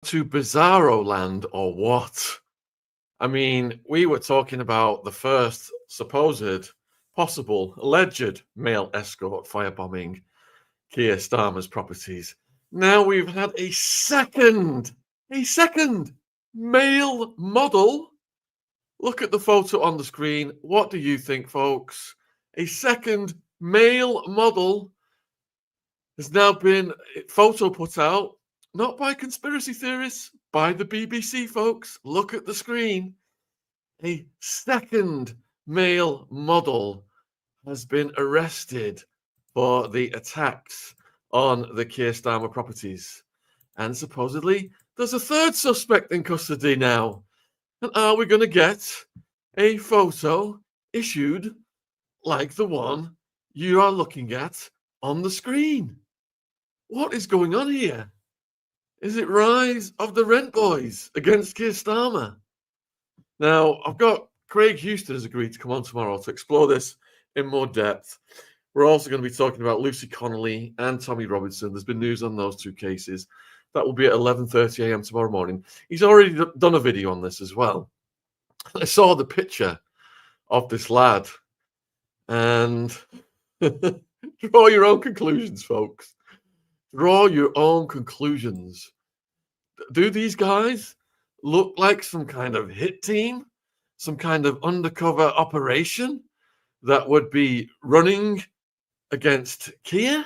to bizarro land or what? I mean, we were talking about the first supposed, possible, alleged male escort firebombing KIER STARMER'S properties. Now we've had a second male model. Look at the photo on the screen. What do you think, folks? A second male model has now been photo put out, not by conspiracy theorists, by the BBC, folks. Look at the screen. A second male model has been arrested for the attacks on the KIER STARMER properties. And supposedly, there's a third suspect in custody now. And are we going to get a photo issued like the one you are looking at on the screen? What is going on here? Is it rise of the rent boys against KIER STARMER? Now, I've got Craig Houston has agreed to come on tomorrow to explore this in more depth. We're also going to be talking about Lucy Connolly and Tommy Robinson. There's been news on those two cases. That will be at 11:30 a.m. tomorrow morning. He's already done a video on this as well. I saw the picture of this lad. And draw your own conclusions, folks. Draw your own conclusions. Do these guys look like some kind of hit team? Some kind of undercover operation that would be running against KIER?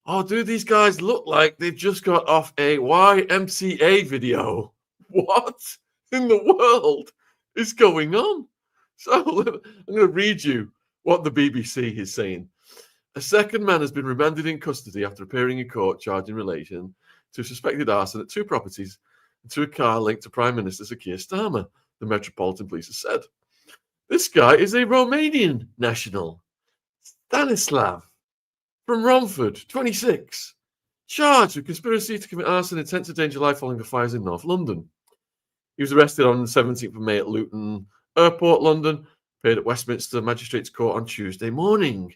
Or do these guys look like they've just got off a YMCA video? What in the world is going on? So I'm going to read you what the BBC is saying. A second man has been remanded in custody after appearing in court charged in relation to suspected arson at two properties and to a car linked to Prime Minister Sir Keir Starmer, the Metropolitan Police has said. This guy is a Romanian national, Stanislav, from Romford, 26, charged with conspiracy to commit arson and intent to endanger life following the fires in North London. He was arrested on the 17th of May at Luton Airport, London, appeared at Westminster Magistrates Court on Tuesday morning.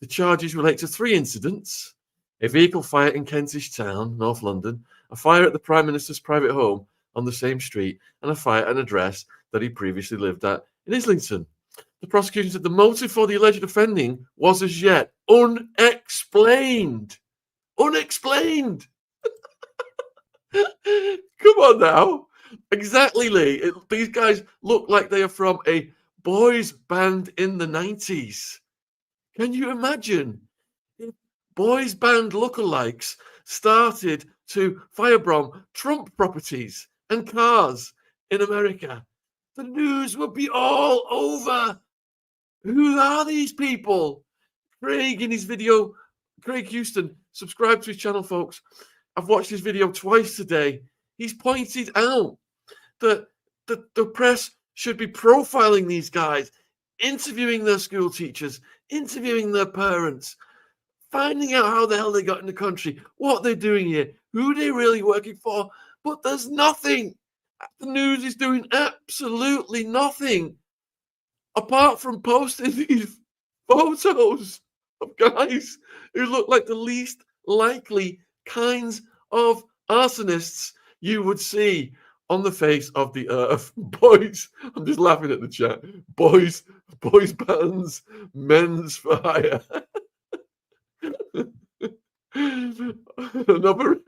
The charges relate to three incidents: a vehicle fire in Kentish Town, North London, a fire at the Prime Minister's private home on the same street, and a fire at an address that he previously lived at in Islington. The prosecution said the motive for the alleged offending was as yet unexplained. Unexplained! Come on now. Exactly, Lee. These guys look like they are from a boys band in the 90s. Can you imagine if boys band lookalikes started to firebomb Trump properties and cars in America? The news would be all over. Who are these people? Craig in his video, Craig Houston, subscribe to his channel, folks. I've watched his video twice today. He's pointed out that the press should be profiling these guys, interviewing their school teachers, interviewing their parents, finding out how the hell they got in the country, what they're doing here, who they're really working for. But there's nothing. The news is doing absolutely nothing apart from posting these photos of guys who look like the least likely kinds of arsonists you would see on the face of the earth. Boys, I'm just laughing at the chat. Boys bands, men's for hire. Another,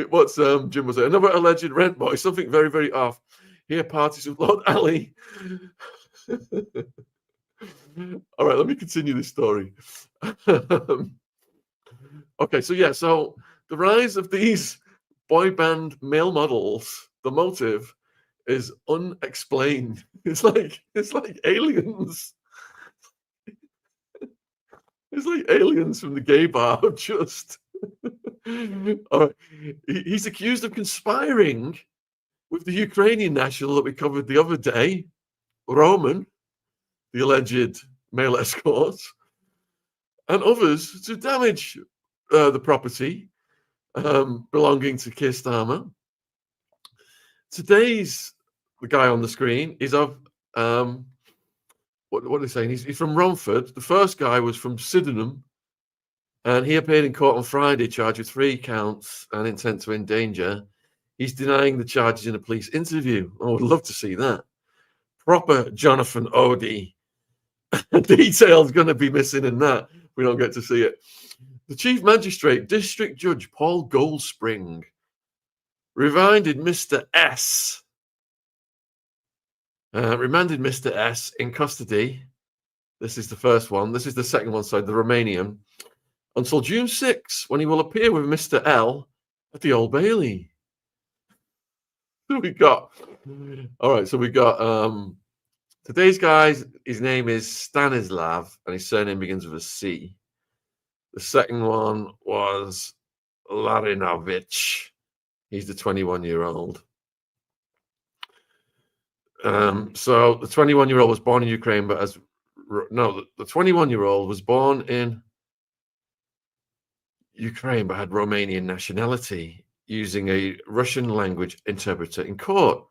what's Jim was saying? Another alleged rent boy, something very, very off. Here parties with Lord Ali. All right, let me continue this story. Okay, so the rise of these boy band male models, the motive is unexplained. It's like aliens. It's like aliens from the gay bar. Just all right. He's accused of conspiring with the Ukrainian national that we covered the other day, Roman, the alleged male escort, and others to damage the property belonging to Keir Starmer. Today's the guy on the screen is of what are they saying? He's from Romford. The first guy was from Sydenham, and he appeared in court on Friday, charged with 3 counts and intent to endanger. He's denying the charges in a police interview. I would love to see that. Proper Jonathan Odie. Details going to be missing in that. We don't get to see it. The Chief Magistrate, District Judge Paul Goldspring, remanded Mr. S. In custody. This is the first one. This is the second one, sorry, the Romanian, until June 6, when he will appear with Mr. L at the Old Bailey. So we got today's guy, his name is Stanislav, and his surname begins with a C. The second one was Larinovich. He's the 21-year-old. So the 21-year-old was born in Ukraine, but the 21-year-old was born in Ukraine, but had Romanian nationality, using a Russian language interpreter in court.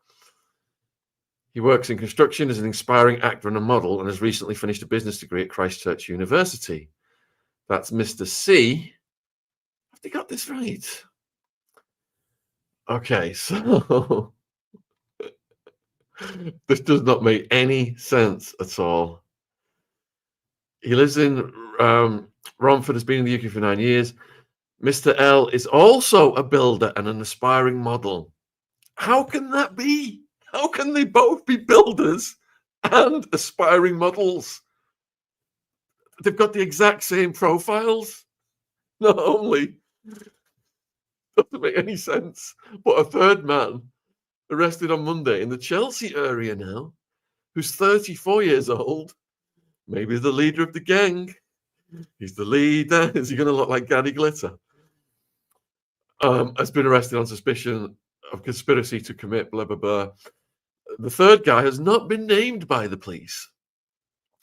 He works in construction as an inspiring actor and a model, and has recently finished a business degree at Christchurch University. That's Mr. C. Have they got this right? Okay, so this does not make any sense at all. He lives in Romford, has been in the UK for 9 years. Mr. L is also a builder and an aspiring model. How can that be? How can they both be builders and aspiring models? They've got the exact same profiles. Not only doesn't make any sense, but a third man arrested on Monday in the Chelsea area now, who's 34 years old, maybe the leader of the gang. He's the leader. Is he going to look like Gary Glitter? Has been arrested on suspicion of conspiracy to commit blah, blah, blah. The third guy has not been named by the police.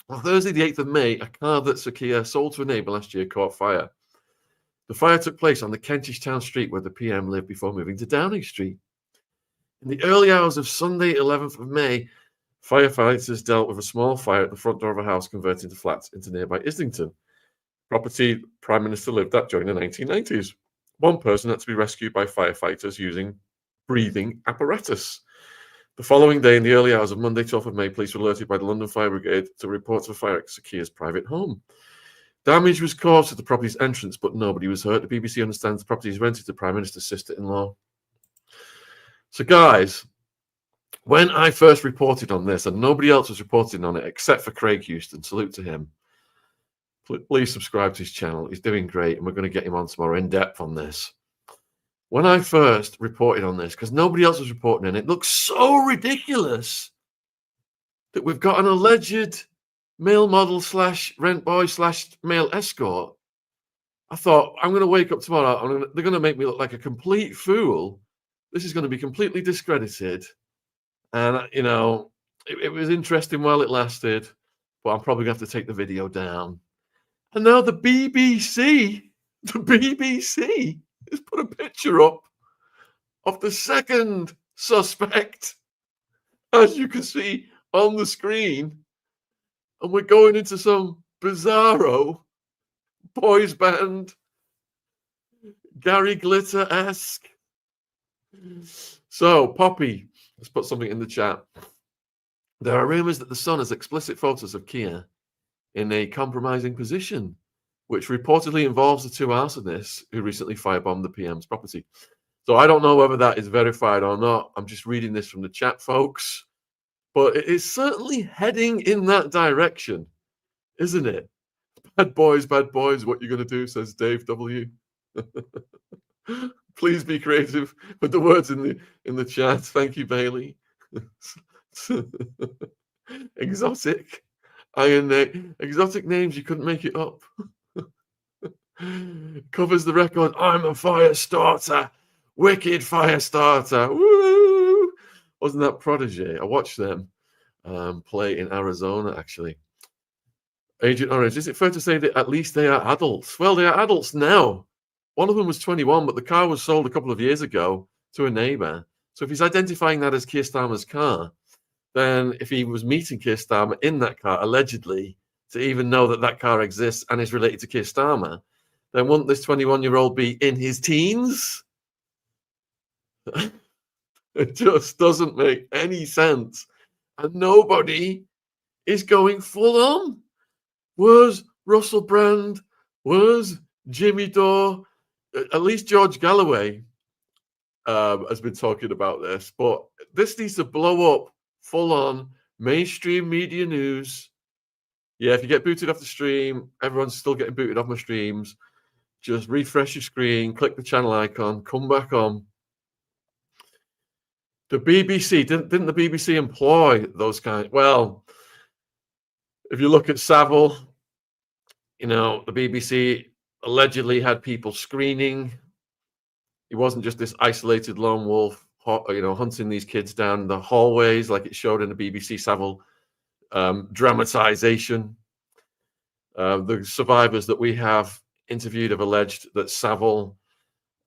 On Thursday, the 8th of May, a car that KIER sold to a neighbour last year caught fire. The fire took place on the Kentish Town Street where the PM lived before moving to Downing Street. In the early hours of Sunday, 11th of May, firefighters dealt with a small fire at the front door of a house converted into flats into nearby Islington, property Prime Minister lived at during the 1990s. One person had to be rescued by firefighters using breathing apparatus. The following day, in the early hours of Monday, 12th of May, police were alerted by the London Fire Brigade to reports of a fire at KIER's private home. Damage was caused to the property's entrance, but nobody was hurt. The BBC understands the property is rented to Prime Minister's sister-in-law. So, guys, when I first reported on this, and nobody else was reporting on it except for Craig Houston, salute to him. Please subscribe to his channel. He's doing great, and we're going to get him on some more in-depth on this. When I first reported on this, because nobody else was reporting on it, it looks so ridiculous that we've got an alleged male model / rent boy / male escort. I thought, I'm going to wake up tomorrow, they're going to make me look like a complete fool. This is going to be completely discredited. And, you know, it was interesting while it lasted, but I'm probably going to have to take the video down. And now the BBC has put a picture up of the second suspect, as you can see on the screen. And we're going into some bizarro boys band, Gary Glitter-esque. So, Poppy has put something in the chat. There are rumours that the Sun has explicit photos of KIER in a compromising position, which reportedly involves the two arsonists who recently firebombed the PM's property. So I don't know whether that is verified or not. I'm just reading this from the chat, folks. But it is certainly heading in that direction, isn't it? Bad boys, what you going to do, says Dave W. Please be creative with the words in the chat. Thank you, Bailey. Exotic. Exotic names, you couldn't make it up. Covers the record. I'm a fire starter. Wicked fire starter. Woo! Wasn't that Prodigy? I watched them play in Arizona, actually. Agent Orange, is it fair to say that at least they are adults? Well, they are adults now. One of them was 21, but the car was sold a couple of years ago to a neighbor. So if he's identifying that as Keir Starmer's car, then if he was meeting Keir Starmer in that car, allegedly, to even know that that car exists and is related to Keir Starmer, then wouldn't this 21-year-old be in his teens? It just doesn't make any sense. And nobody is going full on. Where's Russell Brand? Where's Jimmy Dore? At least George Galloway has been talking about this, but this needs to blow up full on mainstream media news. Yeah, if you get booted off the stream, everyone's still getting booted off my streams. Just refresh your screen, click the channel icon, come back on. The BBC, didn't the BBC employ those kind? Well, if you look at Savile, you know, the BBC allegedly had people screening. He wasn't just this isolated lone wolf, you know, hunting these kids down the hallways like it showed in the BBC Savile dramatization. The survivors that we have interviewed have alleged that Savile,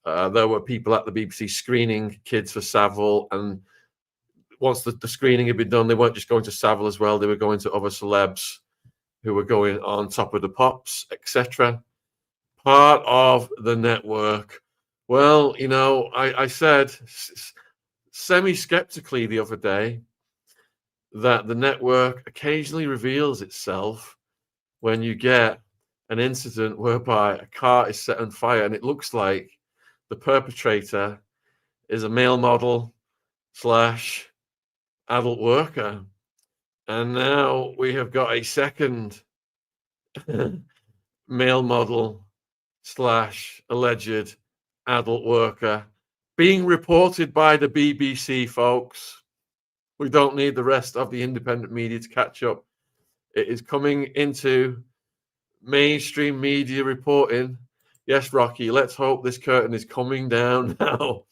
there were people at the BBC screening kids for Savile, and once the screening had been done, they weren't just going to Savile as well, they were going to other celebs who were going on Top of the Pops, etc. Part of the network. Well, you know, I said semi-skeptically the other day that the network occasionally reveals itself when you get an incident whereby a car is set on fire and it looks like the perpetrator is a male model / adult worker. And now we have got a second male model / alleged adult worker being reported by the BBC, folks. We don't need the rest of the independent media to catch up. It is coming into mainstream media reporting. Yes, Rocky, let's hope this curtain is coming down now.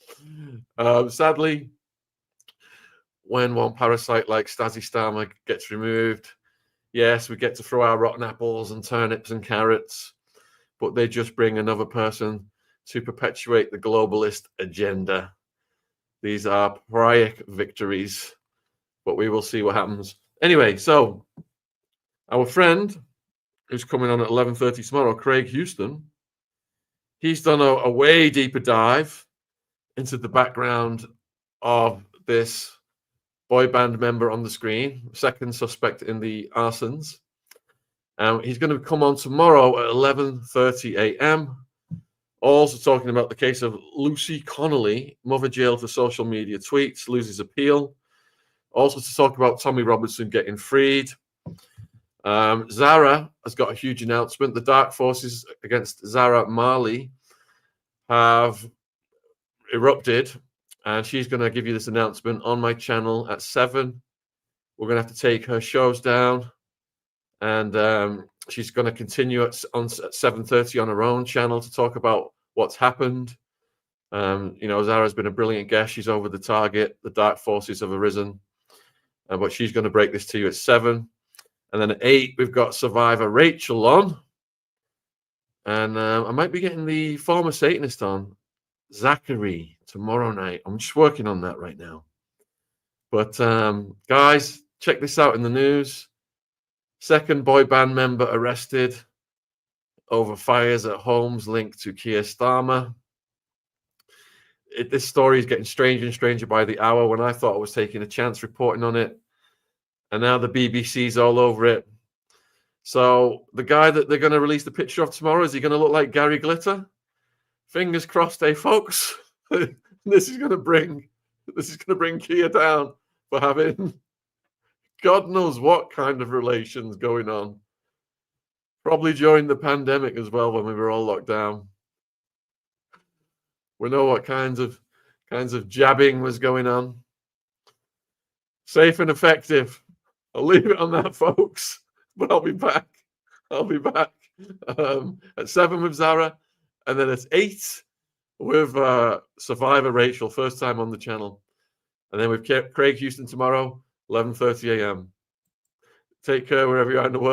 Sadly, when one parasite like Stasi Starmer gets removed, yes, we get to throw our rotten apples and turnips and carrots, but they just bring another person to perpetuate the globalist agenda. These are pyrrhic victories, but we will see what happens. Anyway, so our friend who's coming on at 11:30 tomorrow, Craig Houston, he's done a way deeper dive into the background of this boy band member on the screen, second suspect in the arsons. He's going to come on tomorrow at 11:30 a.m. Also talking about the case of Lucy Connolly, mother jailed for social media tweets, loses appeal. Also to talk about Tommy Robinson getting freed. Zara has got a huge announcement. The dark forces against Zara Marley have erupted, and she's going to give you this announcement on my channel at 7. We're going to have to take her shows down, and she's going to continue at 7:30 on her own channel to talk about what's happened. You know, Zara's been a brilliant guest. She's over the target. The dark forces have arisen, but she's going to break this to you at 7. And then at 8, we've got Survivor Rachel on. And I might be getting the former Satanist on, Zachary, tomorrow night. I'm just working on that right now. But guys, check this out in the news. Second boy band member arrested over fires at homes linked to KIER Starmer. This story is getting stranger and stranger by the hour. When I thought I was taking a chance reporting on it, and now the BBC's all over it. So the guy that they're going to release the picture of tomorrow, is he going to look like Gary Glitter? Fingers crossed, eh, folks? This is going to bring KIER down for having God knows what kind of relations going on. Probably during the pandemic as well, when we were all locked down. We know what kinds of jabbing was going on. Safe and effective. I'll leave it on that, folks. But I'll be back. At 7 with Zara, and then at 8 with Survivor Rachel, first time on the channel. And then we've Craig Houston tomorrow, 11:30 a.m. Take care wherever you are in the world.